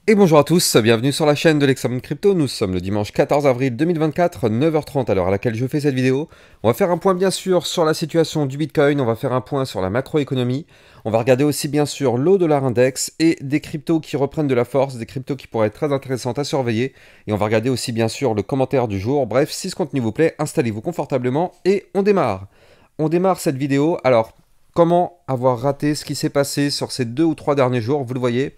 Et bonjour à tous, bienvenue sur la chaîne de l'Examen Crypto. Nous sommes le dimanche 14 avril 2024, 9h30 à l'heure à laquelle je fais cette vidéo. On va faire un point bien sûr sur la situation du Bitcoin, on va faire un point sur la macroéconomie, on va regarder aussi bien sûr l'eau-dollar index et des cryptos qui reprennent de la force, des cryptos qui pourraient être très intéressantes à surveiller. Et on va regarder aussi bien sûr le commentaire du jour. Bref, si ce contenu vous plaît, installez-vous confortablement et on démarre. On démarre cette vidéo. Alors, comment avoir raté ce qui s'est passé sur ces 2 ou 3 derniers jours? Vous le voyez,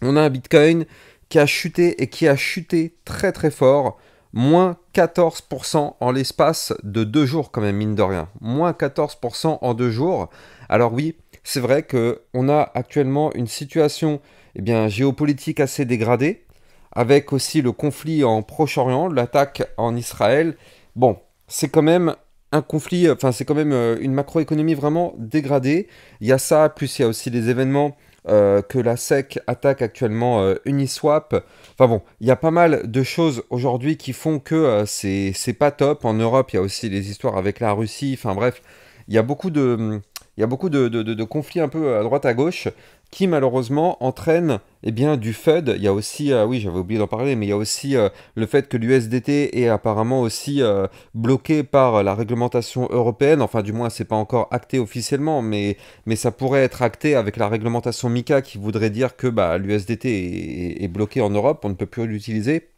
on a un Bitcoin qui a chuté et qui a chuté très très fort, moins 14% en l'espace de 2 jours quand même, mine de rien. Moins 14% en 2 jours. Alors oui, c'est vrai qu'on a actuellement une situation géopolitique assez dégradée, avec aussi le conflit en Proche-Orient, l'attaque en Israël. Bon, c'est quand même un conflit, enfin c'est quand même une macroéconomie vraiment dégradée. Il y a ça, plus il y a aussi les événements que la SEC attaque actuellement Uniswap. Enfin bon, il y a pas mal de choses aujourd'hui qui font que c'est pas top. En Europe, il y a aussi les histoires avec la Russie. Enfin bref, il y a beaucoup de conflits un peu à droite à gauche qui malheureusement entraînent du FUD. Il y a aussi, oui j'avais oublié d'en parler, mais il y a aussi le fait que l'USDT est apparemment aussi bloqué par la réglementation européenne. Enfin du moins c'est pas encore acté officiellement, mais ça pourrait être acté avec la réglementation MiCA qui voudrait dire que l'USDT est bloqué en Europe, on ne peut plus l'utiliser.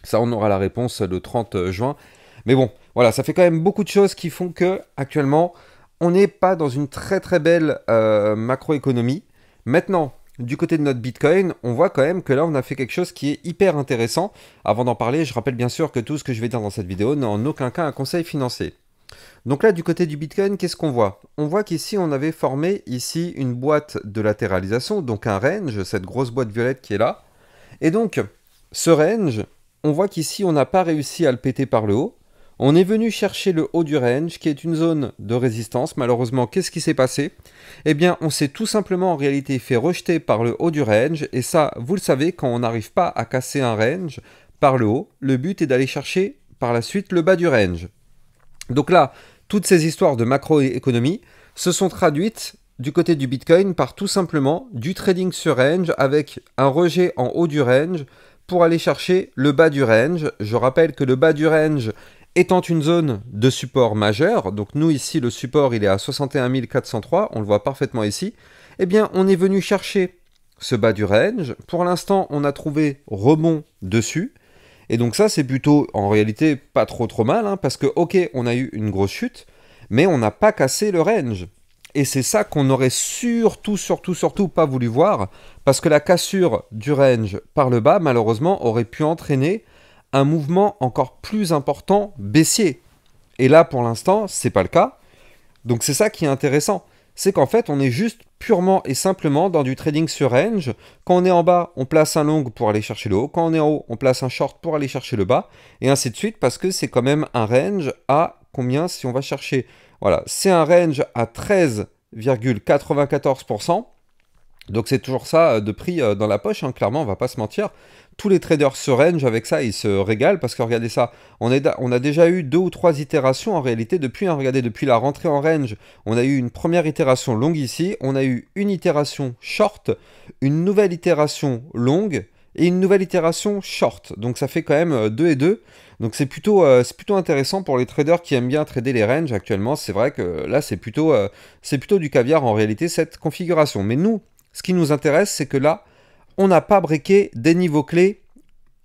Ça on aura la réponse le 30 juin. Mais bon, voilà, ça fait quand même beaucoup de choses qui font que actuellement on n'est pas dans une très très belle macroéconomie. Maintenant, du côté de notre Bitcoin, on voit quand même que là, on a fait quelque chose qui est hyper intéressant. Avant d'en parler, je rappelle bien sûr que tout ce que je vais dire dans cette vidéo n'est en aucun cas un conseil financier. Donc là, du côté du Bitcoin, qu'est-ce qu'on voit? On voit qu'ici, on avait formé ici une boîte de latéralisation, donc un range, cette grosse boîte violette qui est là. Et donc, ce range, on voit qu'ici, on n'a pas réussi à le péter par le haut. On est venu chercher le haut du range, qui est une zone de résistance. Malheureusement, qu'est-ce qui s'est passé? Eh bien, on s'est tout simplement en réalité fait rejeter par le haut du range. Et ça, vous le savez, quand on n'arrive pas à casser un range par le haut, le but est d'aller chercher par la suite le bas du range. Donc là, toutes ces histoires de macroéconomie se sont traduites du côté du Bitcoin par tout simplement du trading sur range avec un rejet en haut du range pour aller chercher le bas du range. Je rappelle que le bas du range étant une zone de support majeur, donc nous ici le support il est à 61 403, on le voit parfaitement ici, eh bien on est venu chercher ce bas du range. Pour l'instant on a trouvé rebond dessus, et donc ça c'est plutôt en réalité pas trop mal, hein, parce que ok on a eu une grosse chute, mais on n'a pas cassé le range. Et c'est ça qu'on aurait surtout pas voulu voir, parce que la cassure du range par le bas, malheureusement, aurait pu entraîner un mouvement encore plus important baissier. Et là, pour l'instant, c'est pas le cas. Donc c'est ça qui est intéressant. C'est qu'en fait, on est juste purement et simplement dans du trading sur range. Quand on est en bas, on place un long pour aller chercher le haut. Quand on est en haut, on place un short pour aller chercher le bas. Et ainsi de suite, parce que c'est quand même un range à combien si on va chercher? Voilà, c'est un range à 13,94%. Donc c'est toujours ça de prix dans la poche, hein, clairement, on va pas se mentir. Tous les traders se range avec ça, ils se régalent parce que regardez ça, on a déjà eu 2 ou 3 itérations en réalité depuis, hein, regardez, depuis la rentrée en range, on a eu une première itération longue ici, on a eu une itération short, une nouvelle itération longue et une nouvelle itération short. Donc ça fait quand même 2 et 2. Donc c'est plutôt intéressant pour les traders qui aiment bien trader les ranges actuellement. C'est vrai que là c'est plutôt du caviar en réalité cette configuration. Mais nous, ce qui nous intéresse, c'est que là, on n'a pas breaké des niveaux clés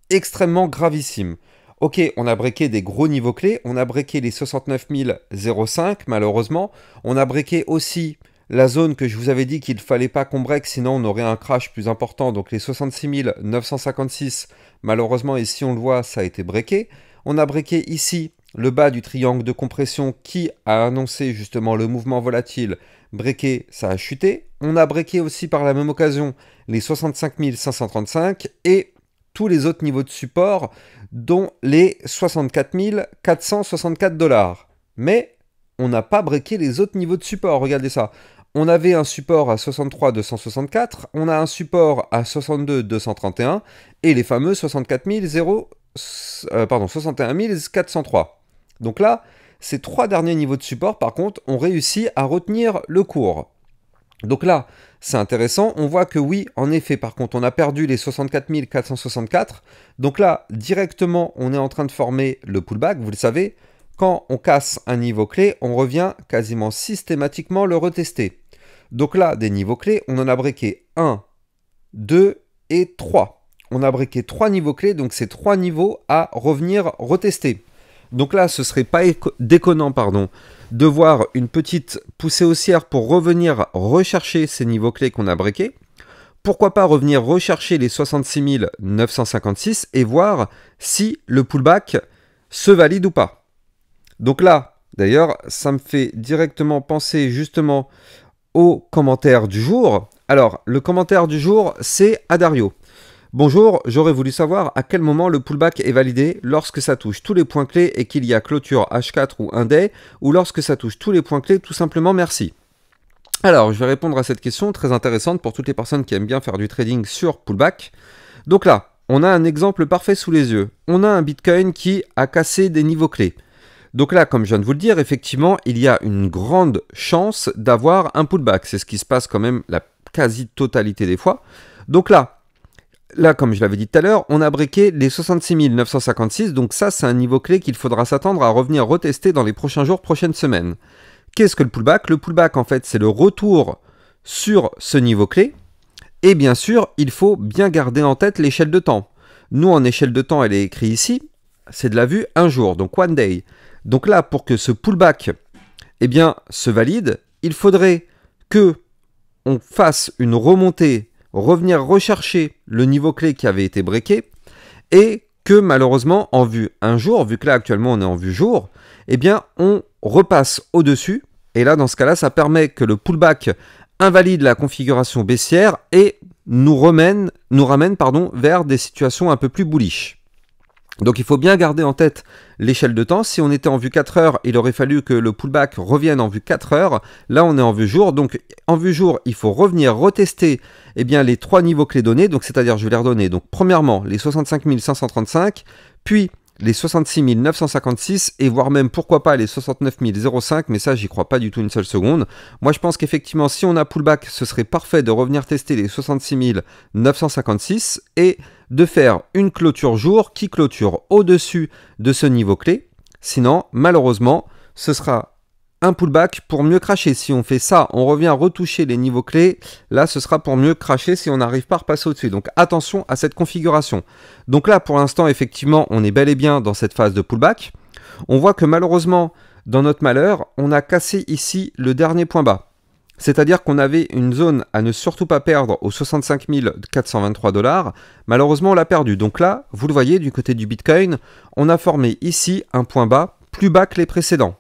extrêmement gravissimes. Ok, on a breaké des gros niveaux clés, on a breaké les 69 005 malheureusement, on a breaké aussi la zone que je vous avais dit qu'il ne fallait pas qu'on break, sinon on aurait un crash plus important, donc les 66 956, malheureusement ici on le voit, ça a été breaké. On a breaké ici le bas du triangle de compression qui a annoncé justement le mouvement volatile. Breaké, ça a chuté. On a breaké aussi par la même occasion les 65 535 et tous les autres niveaux de support, dont les 64 464 $. Mais on n'a pas breaké les autres niveaux de support, regardez ça. On avait un support à 63 264, on a un support à 62 231 et les fameux 64 61 403. Donc là, ces 3 derniers niveaux de support, par contre, ont réussi à retenir le cours. Donc là, c'est intéressant. On voit que oui, en effet, par contre, on a perdu les 64 464. Donc là, directement, on est en train de former le pullback. Vous le savez, quand on casse un niveau clé, on revient quasiment systématiquement le retester. Donc là, des niveaux clés, on en a breaké 1, 2 et 3. On a breaké 3 niveaux clés, donc c'est 3 niveaux à revenir retester. Donc là, ce serait pas déconnant, de voir une petite poussée haussière pour revenir rechercher ces niveaux clés qu'on a breakés. Pourquoi pas revenir rechercher les 66 956 et voir si le pullback se valide ou pas. Donc là, d'ailleurs, ça me fait directement penser justement au commentaire du jour. Alors, le commentaire du jour, c'est Adario. Bonjour, j'aurais voulu savoir à quel moment le pullback est validé, lorsque ça touche tous les points clés et qu'il y a clôture H4 ou 1 day, ou lorsque ça touche tous les points clés, tout simplement merci. Alors, je vais répondre à cette question très intéressante pour toutes les personnes qui aiment bien faire du trading sur pullback. Donc là, on a un exemple parfait sous les yeux. On a un Bitcoin qui a cassé des niveaux clés. Donc là, comme je viens de vous le dire, effectivement, il y a une grande chance d'avoir un pullback. C'est ce qui se passe quand même la quasi-totalité des fois. Donc là, comme je l'avais dit tout à l'heure, on a breaké les 66 956. Donc ça, c'est un niveau clé qu'il faudra s'attendre à revenir retester dans les prochains jours, prochaines semaines. Qu'est-ce que le pullback? Le pullback, en fait, c'est le retour sur ce niveau clé. Et bien sûr, il faut bien garder en tête l'échelle de temps. Nous, en échelle de temps, elle est écrite ici. C'est de la vue 1 jour, donc 1 day. Donc là, pour que ce pullback se valide, il faudrait que on fasse une remontée, revenir rechercher le niveau clé qui avait été breaké, et que malheureusement, en vue 1 jour, vu que là actuellement on est en vue jour, on repasse au-dessus, et là dans ce cas-là, ça permet que le pullback invalide la configuration baissière et nous ramène vers des situations un peu plus bullish. Donc il faut bien garder en tête l'échelle de temps. Si on était en vue 4 heures, il aurait fallu que le pullback revienne en vue 4 heures. Là, on est en vue jour. Donc en vue jour, il faut revenir retester les 3 niveaux clés donnés. Donc c'est-à-dire, je vais les redonner. Donc premièrement, les 65 535, puis les 66 956 et voire même pourquoi pas les 69 005, mais ça j'y crois pas du tout une seule seconde. Moi je pense qu'effectivement si on a pullback, ce serait parfait de revenir tester les 66 956 et de faire une clôture jour qui clôture au-dessus de ce niveau clé. Sinon malheureusement ce sera un pullback pour mieux cracher. Si on fait ça, on revient retoucher les niveaux clés. Là, ce sera pour mieux cracher si on n'arrive pas à repasser au-dessus. Donc, attention à cette configuration. Donc là, pour l'instant, effectivement, on est bel et bien dans cette phase de pullback. On voit que malheureusement, dans notre malheur, on a cassé ici le dernier point bas. C'est-à-dire qu'on avait une zone à ne surtout pas perdre aux 65 423 $. Malheureusement, on l'a perdu. Donc là, vous le voyez, du côté du Bitcoin, on a formé ici un point bas plus bas que les précédents.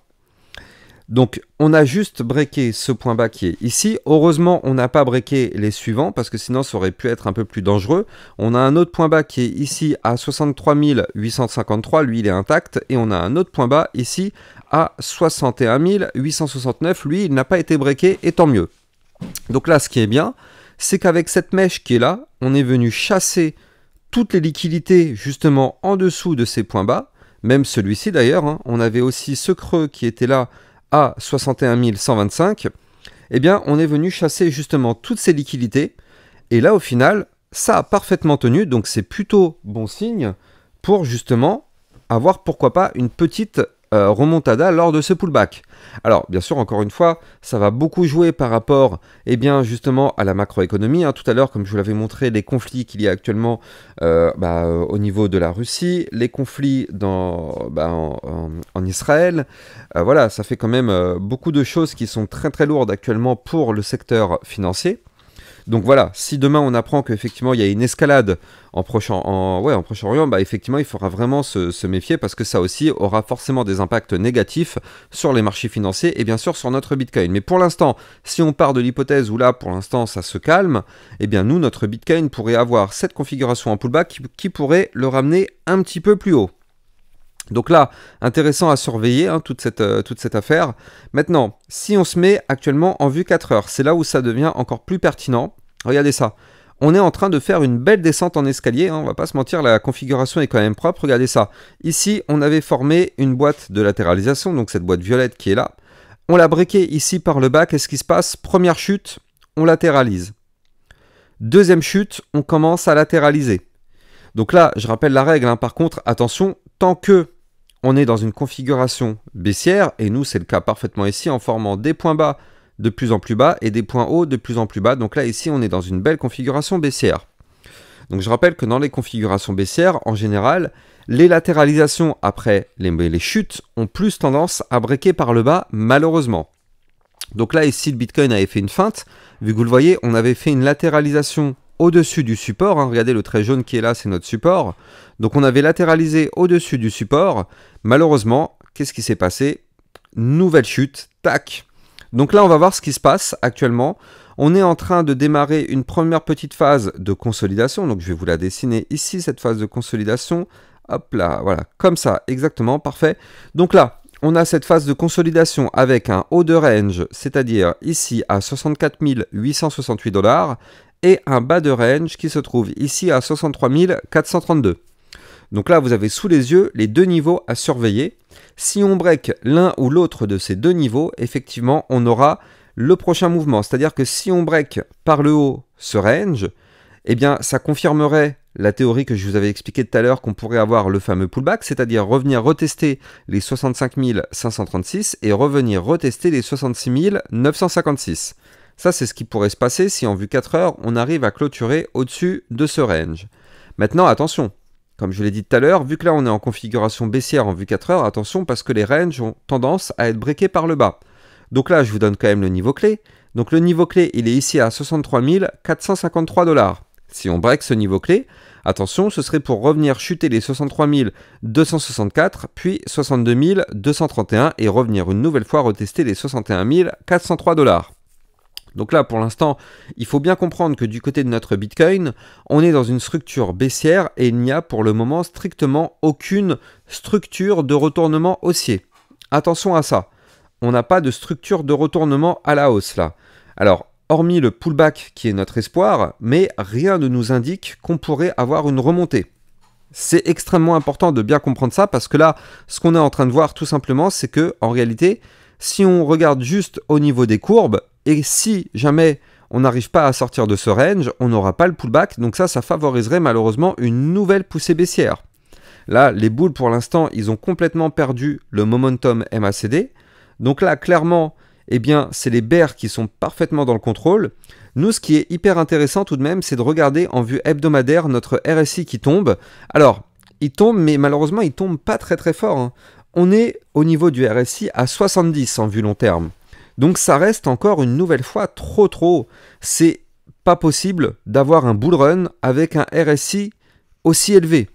Donc, on a juste breaké ce point bas qui est ici. Heureusement, on n'a pas breaké les suivants parce que sinon, ça aurait pu être un peu plus dangereux. On a un autre point bas qui est ici à 63 853. Lui, il est intact. Et on a un autre point bas ici à 61 869. Lui, il n'a pas été breaké et tant mieux. Donc là, ce qui est bien, c'est qu'avec cette mèche qui est là, on est venu chasser toutes les liquidités justement en dessous de ces points bas. Même celui-ci d'ailleurs. Hein. On avait aussi ce creux qui était là à 61 125, on est venu chasser justement toutes ces liquidités. Et là, au final, ça a parfaitement tenu. Donc, c'est plutôt bon signe pour justement avoir, pourquoi pas, une petite remontada lors de ce pullback. Alors, bien sûr, encore une fois, ça va beaucoup jouer par rapport, justement, à la macroéconomie. Hein. Tout à l'heure, comme je vous l'avais montré, les conflits qu'il y a actuellement au niveau de la Russie, les conflits en Israël. Voilà, ça fait quand même beaucoup de choses qui sont très très lourdes actuellement pour le secteur financier. Donc voilà, si demain on apprend qu'effectivement il y a une escalade en Proche-Orient, effectivement il faudra vraiment se méfier parce que ça aussi aura forcément des impacts négatifs sur les marchés financiers et bien sûr sur notre Bitcoin. Mais pour l'instant, si on part de l'hypothèse où là pour l'instant ça se calme, nous notre Bitcoin pourrait avoir cette configuration en pullback qui pourrait le ramener un petit peu plus haut. Donc là, intéressant à surveiller toute cette affaire. Maintenant, si on se met actuellement en vue 4 heures, c'est là où ça devient encore plus pertinent. Regardez ça. On est en train de faire une belle descente en escalier. On va pas se mentir, la configuration est quand même propre. Regardez ça. Ici, on avait formé une boîte de latéralisation, donc cette boîte violette qui est là. On l'a breaké ici par le bas. Qu'est-ce qui se passe? Première chute. on latéralise. Deuxième chute, on commence à latéraliser. Donc là, je rappelle la règle, hein, par contre, attention, tant que on est dans une configuration baissière, et nous c'est le cas parfaitement ici, en formant des points bas de plus en plus bas et des points hauts de plus en plus bas. Donc là, ici, on est dans une belle configuration baissière. Donc je rappelle que dans les configurations baissières, en général, les latéralisations après les chutes ont plus tendance à breaker par le bas, malheureusement. Donc là, ici, le Bitcoin avait fait une feinte. Vu que vous le voyez, on avait fait une latéralisation au-dessus du support. Hein. Regardez le trait jaune qui est là, c'est notre support. Donc on avait latéralisé au-dessus du support. Malheureusement, qu'est-ce qui s'est passé? Nouvelle chute, tac. Donc là, on va voir ce qui se passe actuellement. On est en train de démarrer une première petite phase de consolidation. Donc je vais vous la dessiner ici, cette phase de consolidation. Hop là, voilà, comme ça, exactement, parfait. Donc là, on a cette phase de consolidation avec un haut de range, c'est-à-dire ici à 64 868 $ et un bas de range qui se trouve ici à 63 432. Donc là, vous avez sous les yeux les deux niveaux à surveiller. Si on break l'un ou l'autre de ces deux niveaux, effectivement, on aura le prochain mouvement. C'est-à-dire que si on break par le haut ce range, eh bien, ça confirmerait la théorie que je vous avais expliquée tout à l'heure qu'on pourrait avoir le fameux pullback, c'est-à-dire revenir retester les 65 536 et revenir retester les 66 956. Ça, c'est ce qui pourrait se passer si en vue 4 heures, on arrive à clôturer au-dessus de ce range. Maintenant, attention, comme je l'ai dit tout à l'heure, vu que là, on est en configuration baissière en vue 4 heures, attention parce que les ranges ont tendance à être breakés par le bas. Donc là, je vous donne quand même le niveau clé. Donc le niveau clé, il est ici à 63 453 $. Si on break ce niveau clé, attention, ce serait pour revenir chuter les 63 264, puis 62 231 et revenir une nouvelle fois retester les 61 403 $. Donc là, pour l'instant, il faut bien comprendre que du côté de notre Bitcoin, on est dans une structure baissière et il n'y a pour le moment strictement aucune structure de retournement haussier. Attention à ça. On n'a pas de structure de retournement à la hausse là. Alors, hormis le pullback qui est notre espoir, mais rien ne nous indique qu'on pourrait avoir une remontée. C'est extrêmement important de bien comprendre ça parce que là, ce qu'on est en train de voir tout simplement, c'est que en réalité, si on regarde juste au niveau des courbes, et si jamais on n'arrive pas à sortir de ce range, on n'aura pas le pullback, donc ça favoriserait malheureusement une nouvelle poussée baissière. Là, les bulls pour l'instant, ils ont complètement perdu le momentum MACD, donc là, clairement, eh bien, c'est les bears qui sont parfaitement dans le contrôle. Nous, ce qui est hyper intéressant tout de même, c'est de regarder en vue hebdomadaire notre RSI qui tombe. Alors, il tombe, mais malheureusement, il tombe pas très très fort. Hein. On est au niveau du RSI à 70 en vue long terme. Donc ça reste encore une nouvelle fois trop haut. C'est pas possible d'avoir un bull run avec un RSI aussi élevé.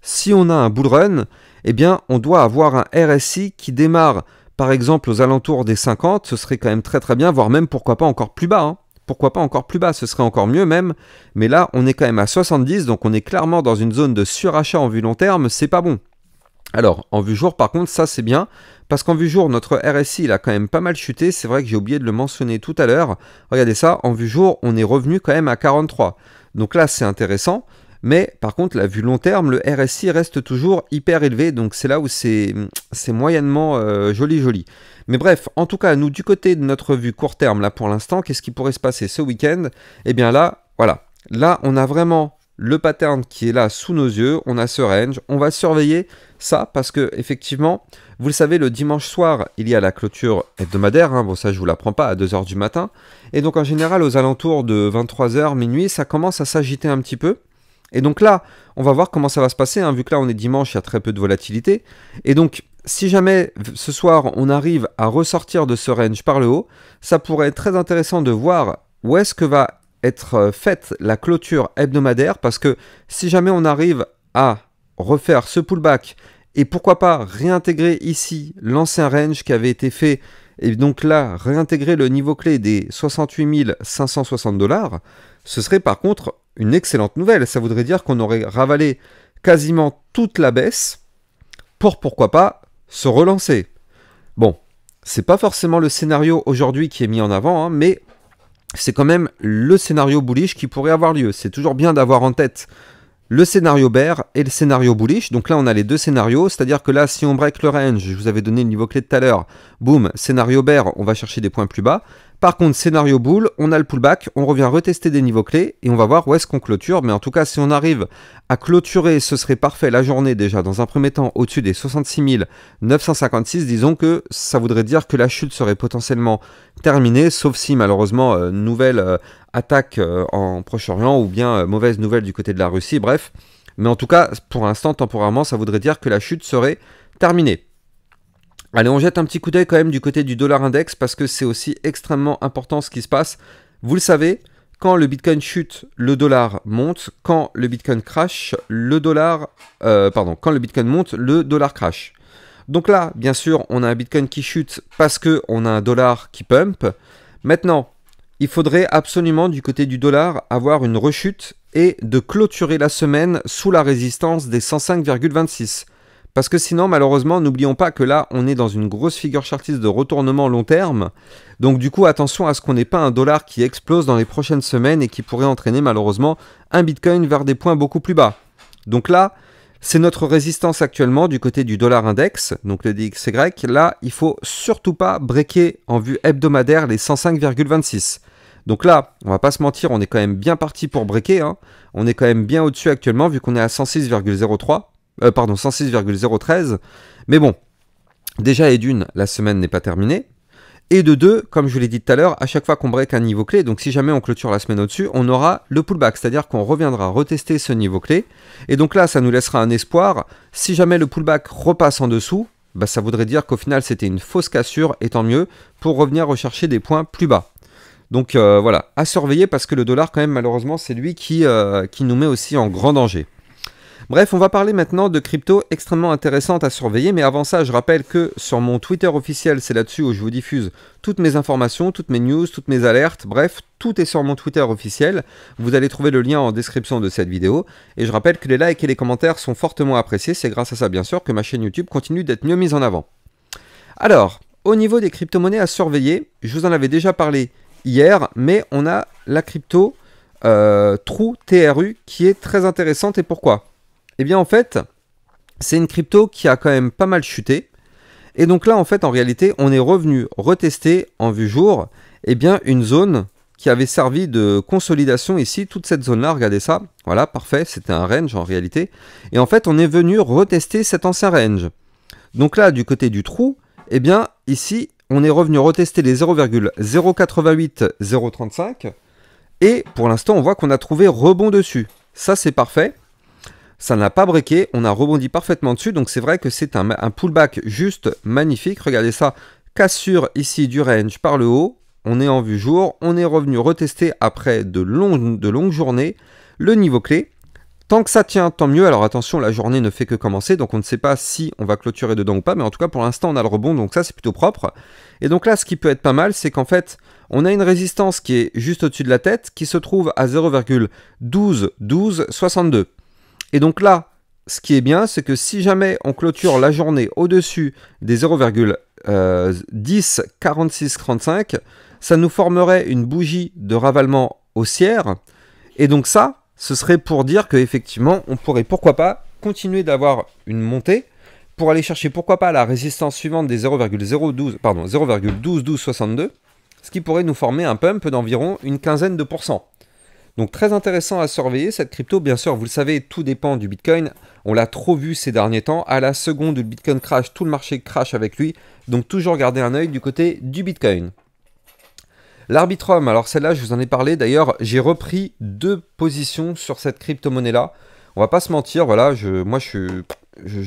Si on a un bull run, eh bien, on doit avoir un RSI qui démarre par exemple aux alentours des 50, ce serait quand même très très bien, voire même pourquoi pas encore plus bas. Hein. Pourquoi pas encore plus bas, ce serait encore mieux même. Mais là, on est quand même à 70, donc on est clairement dans une zone de surachat en vue long terme, c'est pas bon. Alors, en vue jour, par contre, ça c'est bien, parce qu'en vue jour, notre RSI, il a quand même pas mal chuté. C'est vrai que j'ai oublié de le mentionner tout à l'heure. Regardez ça, en vue jour, on est revenu quand même à 43. Donc là, c'est intéressant. Mais par contre, la vue long terme, le RSI reste toujours hyper élevé. Donc c'est là où c'est moyennement joli. Mais bref, en tout cas, nous, du côté de notre vue court terme, là pour l'instant, qu'est-ce qui pourrait se passer ce week-end? Eh bien là, voilà. Là, on a vraiment le pattern qui est là sous nos yeux. On a ce range. On va surveiller ça parce que effectivement, vous le savez, le dimanche soir, il y a la clôture hebdomadaire. Hein. Bon, ça, je vous l'apprends pas à 2 h du matin. Et donc, en général, aux alentours de 23 h, minuit, ça commence à s'agiter un petit peu. Et donc là, on va voir comment ça va se passer, hein, vu que là on est dimanche, il y a très peu de volatilité. Et donc, si jamais ce soir on arrive à ressortir de ce range par le haut, ça pourrait être très intéressant de voir où est-ce que va être faite la clôture hebdomadaire, parce que si jamais on arrive à refaire ce pullback, et pourquoi pas réintégrer ici l'ancien range qui avait été fait, et donc là, réintégrer le niveau clé des 68 560 $, ce serait par contre une excellente nouvelle. Ça voudrait dire qu'on aurait ravalé quasiment toute la baisse pour pourquoi pas se relancer. Bon, c'est pas forcément le scénario aujourd'hui qui est mis en avant, hein, mais c'est quand même le scénario bullish qui pourrait avoir lieu. C'est toujours bien d'avoir en tête le scénario bear et le scénario bullish. Donc là, on a les deux scénarios, c'est-à-dire que là, si on break le range, je vous avais donné le niveau clé de tout à l'heure, boum, scénario bear, on va chercher des points plus bas. Par contre, scénario bull, on a le pullback, on revient retester des niveaux clés et on va voir où est-ce qu'on clôture. Mais en tout cas, si on arrive à clôturer, ce serait parfait la journée déjà dans un premier temps au-dessus des 66 956. Disons que ça voudrait dire que la chute serait potentiellement terminée, sauf si malheureusement, nouvelle attaque en Proche-Orient ou bien mauvaise nouvelle du côté de la Russie, bref. Mais en tout cas, pour l'instant, temporairement, ça voudrait dire que la chute serait terminée. Allez, on jette un petit coup d'œil quand même du côté du dollar index parce que c'est aussi extrêmement important ce qui se passe. Vous le savez, quand le Bitcoin chute, le dollar monte. Quand le Bitcoin crash, le dollar... quand le Bitcoin monte, le dollar crash. Donc là, bien sûr, on a un Bitcoin qui chute parce qu'on a un dollar qui pump. Maintenant, il faudrait absolument du côté du dollar avoir une rechute et de clôturer la semaine sous la résistance des 105,26. Parce que sinon, malheureusement, n'oublions pas que là, on est dans une grosse figure chartiste de retournement long terme. Donc du coup, attention à ce qu'on n'ait pas un dollar qui explose dans les prochaines semaines et qui pourrait entraîner malheureusement un Bitcoin vers des points beaucoup plus bas. Donc là, c'est notre résistance actuellement du côté du dollar index, donc le DXY. Là, il faut surtout pas breaker en vue hebdomadaire les 105,26. Donc là, on va pas se mentir, on est quand même bien parti pour breaker. Hein. On est quand même bien au-dessus actuellement vu qu'on est à 106,03. 106,013. Mais bon, déjà et d'une, la semaine n'est pas terminée. Et de deux, comme je vous l'ai dit tout à l'heure, à chaque fois qu'on break un niveau clé, donc si jamais on clôture la semaine au-dessus, on aura le pullback, c'est-à-dire qu'on reviendra retester ce niveau clé. Et donc là, ça nous laissera un espoir. Si jamais le pullback repasse en dessous, bah, ça voudrait dire qu'au final, c'était une fausse cassure, et tant mieux, pour revenir rechercher des points plus bas. Donc voilà, à surveiller parce que le dollar, quand même, malheureusement, c'est lui qui nous met aussi en grand danger. Bref, on va parler maintenant de crypto extrêmement intéressantes à surveiller, mais avant ça, je rappelle que sur mon Twitter officiel, c'est là-dessus où je vous diffuse toutes mes informations, toutes mes news, toutes mes alertes, bref, tout est sur mon Twitter officiel. Vous allez trouver le lien en description de cette vidéo, et je rappelle que les likes et les commentaires sont fortement appréciés, c'est grâce à ça bien sûr que ma chaîne YouTube continue d'être mieux mise en avant. Alors, au niveau des crypto-monnaies à surveiller, je vous en avais déjà parlé hier, mais on a la crypto True TRU qui est très intéressante, et pourquoi ? Eh bien en fait, c'est une crypto qui a quand même pas mal chuté. Et donc là en fait en réalité on est revenu retester en vue jour eh bien, une zone qui avait servi de consolidation ici. Toute cette zone là, regardez ça. Voilà, parfait, c'était un range en réalité. Et en fait on est venu retester cet ancien range. Donc là du côté du trou, eh bien ici on est revenu retester les 0,088035. Et pour l'instant on voit qu'on a trouvé rebond dessus. Ça c'est parfait. Ça n'a pas breaké, on a rebondi parfaitement dessus, donc c'est vrai que c'est un pullback juste magnifique. Regardez ça, cassure ici du range par le haut, on est en vue jour, on est revenu retester après de longues journées le niveau clé. Tant que ça tient, tant mieux. Alors attention, la journée ne fait que commencer, donc on ne sait pas si on va clôturer dedans ou pas, mais en tout cas pour l'instant on a le rebond, donc ça c'est plutôt propre. Et donc là, ce qui peut être pas mal, c'est qu'en fait, on a une résistance qui est juste au-dessus de la tête, qui se trouve à 0,121262. Et donc là, ce qui est bien, c'est que si jamais on clôture la journée au-dessus des 0,104635, ça nous formerait une bougie de ravalement haussière. Et donc ça, ce serait pour dire qu'effectivement, on pourrait pourquoi pas continuer d'avoir une montée pour aller chercher pourquoi pas la résistance suivante des 0,121262, ce qui pourrait nous former un pump d'environ une quinzaine de pourcents. Donc très intéressant à surveiller cette crypto. Bien sûr, vous le savez, tout dépend du Bitcoin. On l'a trop vu ces derniers temps. À la seconde où le Bitcoin crash, tout le marché crash avec lui. Donc toujours garder un œil du côté du Bitcoin. L'Arbitrum, alors celle-là, je vous en ai parlé. D'ailleurs, j'ai repris 2 positions sur cette crypto-monnaie-là. On va pas se mentir, voilà, je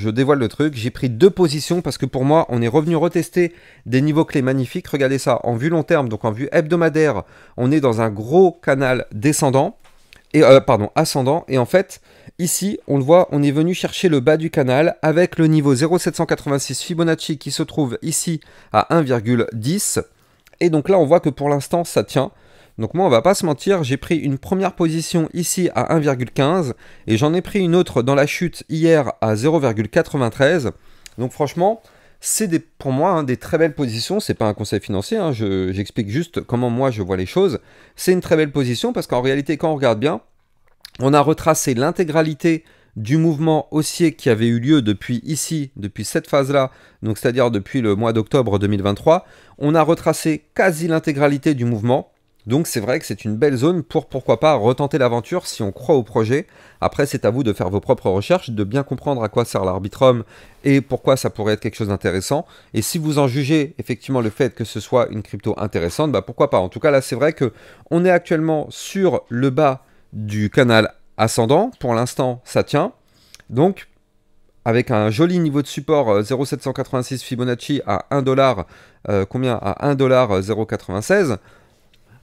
dévoile le truc. J'ai pris 2 positions parce que pour moi, on est revenu retester des niveaux clés magnifiques. Regardez ça, en vue long terme, donc en vue hebdomadaire, on est dans un gros canal descendant, et ascendant. Et en fait, ici, on le voit, on est venu chercher le bas du canal avec le niveau 0,786 Fibonacci qui se trouve ici à 1,10. Et donc là, on voit que pour l'instant, ça tient. Donc moi, on va pas se mentir, j'ai pris une première position ici à 1,15 et j'en ai pris une autre dans la chute hier à 0,93. Donc franchement, c'est pour moi des très belles positions. C'est pas un conseil financier, hein, j'explique juste comment moi je vois les choses. C'est une très belle position parce qu'en réalité, quand on regarde bien, On a retracé l'intégralité du mouvement haussier qui avait eu lieu depuis ici, depuis cette phase-là, donc c'est-à-dire depuis le mois d'octobre 2023. On a retracé quasi l'intégralité du mouvement. Donc c'est vrai que c'est une belle zone pour, pourquoi pas, retenter l'aventure si on croit au projet. Après, c'est à vous de faire vos propres recherches, de bien comprendre à quoi sert l'Arbitrum et pourquoi ça pourrait être quelque chose d'intéressant. Et si vous en jugez effectivement le fait que ce soit une crypto intéressante, bah pourquoi pas. En tout cas, là, c'est vrai que on est actuellement sur le bas du canal ascendant. Pour l'instant, ça tient. Donc, avec un joli niveau de support 0,786 Fibonacci à 1 dollar, combien à 1,096 $.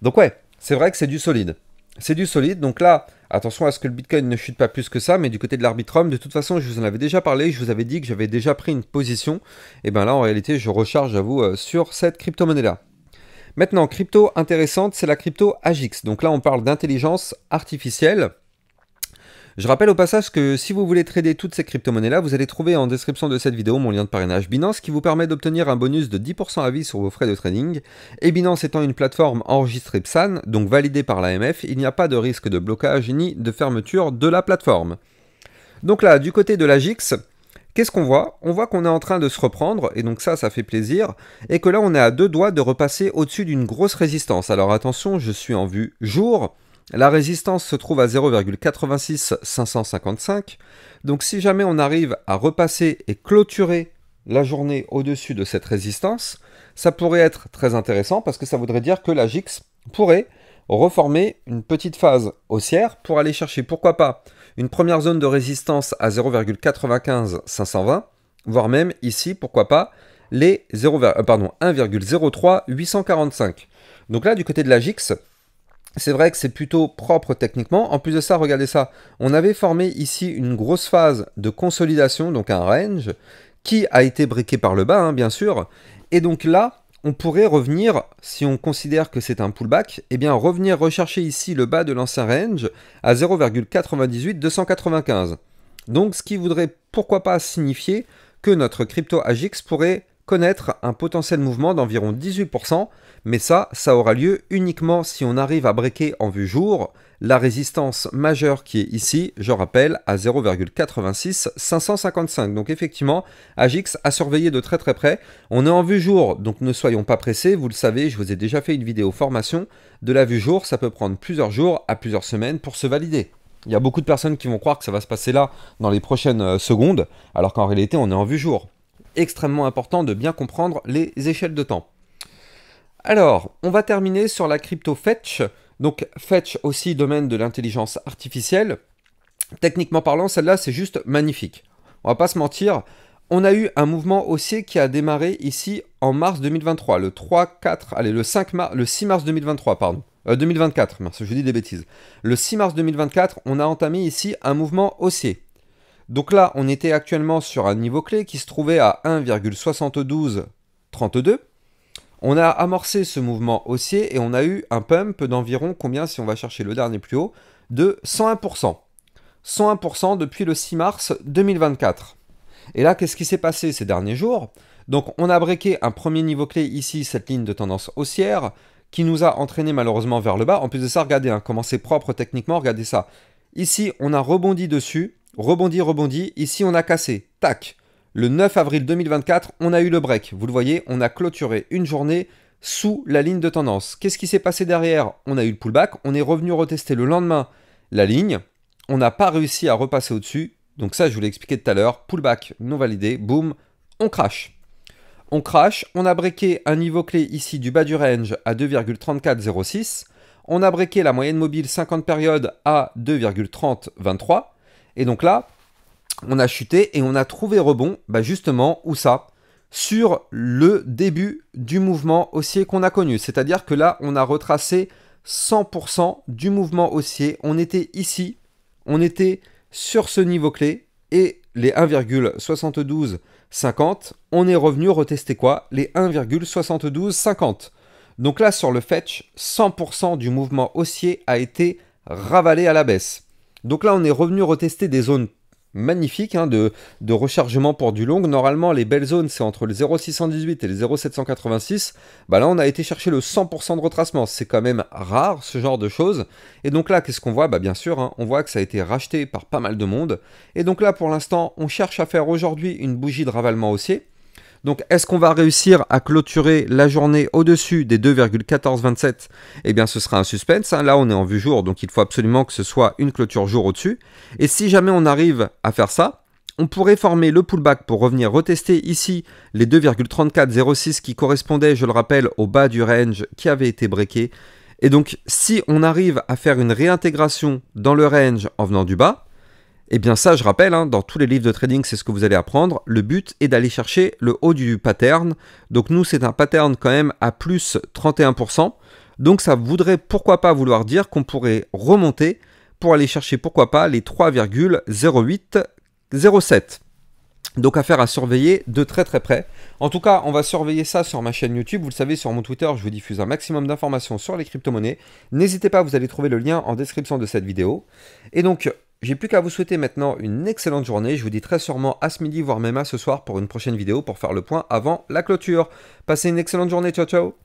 Donc ouais, c'est vrai que c'est du solide. C'est du solide, donc là, attention à ce que le Bitcoin ne chute pas plus que ça, mais du côté de l'Arbitrum, de toute façon, je vous en avais déjà parlé, je vous avais dit que j'avais déjà pris une position, et bien là, en réalité, je recharge, j'avoue, sur cette crypto-monnaie-là. Maintenant, crypto intéressante, c'est la crypto AGIX. Donc là, on parle d'intelligence artificielle. Je rappelle au passage que si vous voulez trader toutes ces crypto-monnaies-là, vous allez trouver en description de cette vidéo mon lien de parrainage Binance qui vous permet d'obtenir un bonus de 10% à vie sur vos frais de trading. Et Binance étant une plateforme enregistrée PSAN, donc validée par l'AMF, il n'y a pas de risque de blocage ni de fermeture de la plateforme. Donc là, du côté de l'AGIX, qu'est-ce qu'on voit? On voit qu'on est en train de se reprendre, et donc ça fait plaisir, et que là on est à deux doigts de repasser au-dessus d'une grosse résistance. Alors attention, je suis en vue jour, la résistance se trouve à 0,86555, donc si jamais on arrive à repasser et clôturer la journée au-dessus de cette résistance, ça pourrait être très intéressant, parce que ça voudrait dire que la GIX pourrait reformer une petite phase haussière pour aller chercher, pourquoi pas, une première zone de résistance à 0,95520, voire même ici, pourquoi pas, les 1,03845. Donc là, du côté de la GIX, c'est vrai que c'est plutôt propre techniquement. En plus de ça, regardez ça, on avait formé ici une grosse phase de consolidation, donc un range, qui a été briqué par le bas, hein, bien sûr. Et donc là, on pourrait revenir, si on considère que c'est un pullback, eh bien revenir rechercher ici le bas de l'ancien range à 0,98295. Donc ce qui voudrait pourquoi pas signifier que notre crypto AGIX pourrait connaître un potentiel mouvement d'environ 18%, mais ça aura lieu uniquement si on arrive à breaker en vue jour la résistance majeure qui est ici, je rappelle, à 0,86555. Donc effectivement, AGIX a surveillé de très très près. On est en vue jour, donc ne soyons pas pressés. Vous le savez, je vous ai déjà fait une vidéo formation de la vue jour. Ça peut prendre plusieurs jours à plusieurs semaines pour se valider. Il y a beaucoup de personnes qui vont croire que ça va se passer là dans les prochaines secondes, alors qu'en réalité, on est en vue jour. Extrêmement important de bien comprendre les échelles de temps. Alors, on va terminer sur la crypto Fetch. Donc Fetch aussi domaine de l'intelligence artificielle. Techniquement parlant, celle-là c'est juste magnifique. On va pas se mentir, on a eu un mouvement haussier qui a démarré ici en mars 2023, le 6 mars 2023, pardon. 2024, merci, je dis des bêtises. Le 6 mars 2024, on a entamé ici un mouvement haussier. Donc là, on était actuellement sur un niveau clé qui se trouvait à 1,7232. On a amorcé ce mouvement haussier et on a eu un pump d'environ, combien si on va chercher le dernier plus haut, de 101%. 101% depuis le 6 mars 2024. Et là, qu'est-ce qui s'est passé ces derniers jours? Donc, on a breaké un premier niveau clé ici, cette ligne de tendance haussière, qui nous a entraîné malheureusement vers le bas. En plus de ça, regardez, hein, comment c'est propre techniquement, regardez ça. Ici, on a rebondi dessus, rebondi, ici on a cassé, tac. Le 9 avril 2024, on a eu le break. Vous le voyez, on a clôturé une journée sous la ligne de tendance. Qu'est-ce qui s'est passé derrière? On a eu le pullback, on est revenu retester le lendemain la ligne. On n'a pas réussi à repasser au-dessus. Donc ça, je vous l'ai expliqué tout à l'heure. Pullback non validé, boum, on crash. On crash, on a breaké un niveau clé ici du bas du range à 2,3406. On a breaké la moyenne mobile 50 périodes à 2,3023. Et donc là, on a chuté et on a trouvé rebond, bah justement, où ça? Sur le début du mouvement haussier qu'on a connu. C'est-à-dire que là, on a retracé 100% du mouvement haussier. On était ici, on était sur ce niveau clé et les 1,7250, on est revenu retester quoi? Les 1,7250. Donc là, sur le Fetch, 100% du mouvement haussier a été ravalé à la baisse. Donc là, on est revenu retester des zones magnifique hein, de rechargement pour du long. Normalement, les belles zones, c'est entre le 0,618 et le 0,786. Bah là, on a été chercher le 100% de retracement. C'est quand même rare, ce genre de choses. Et donc là, qu'est-ce qu'on voit? Bah bien sûr, hein, on voit que ça a été racheté par pas mal de monde. Et donc là, pour l'instant, on cherche à faire aujourd'hui une bougie de ravalement haussier. Donc, est-ce qu'on va réussir à clôturer la journée au-dessus des 2,1427? Eh bien, ce sera un suspense. Hein. Là, on est en vue jour, donc il faut absolument que ce soit une clôture jour au-dessus. Et si jamais on arrive à faire ça, on pourrait former le pullback pour revenir retester ici les 2,3406 qui correspondaient, je le rappelle, au bas du range qui avait été breaké. Et donc, si on arrive à faire une réintégration dans le range en venant du bas, eh bien ça, je rappelle, hein, dans tous les livres de trading, c'est ce que vous allez apprendre. Le but est d'aller chercher le haut du pattern. Donc nous, c'est un pattern quand même à plus 31%. Donc ça voudrait pourquoi pas vouloir dire qu'on pourrait remonter pour aller chercher pourquoi pas les 3,0807. Donc affaire à surveiller de très très près. En tout cas, on va surveiller ça sur ma chaîne YouTube. Vous le savez, sur mon Twitter, je vous diffuse un maximum d'informations sur les crypto-monnaies. N'hésitez pas, vous allez trouver le lien en description de cette vidéo. Et donc, j'ai plus qu'à vous souhaiter maintenant une excellente journée. Je vous dis très sûrement à ce midi, voire même à ce soir pour une prochaine vidéo pour faire le point avant la clôture. Passez une excellente journée. Ciao, ciao!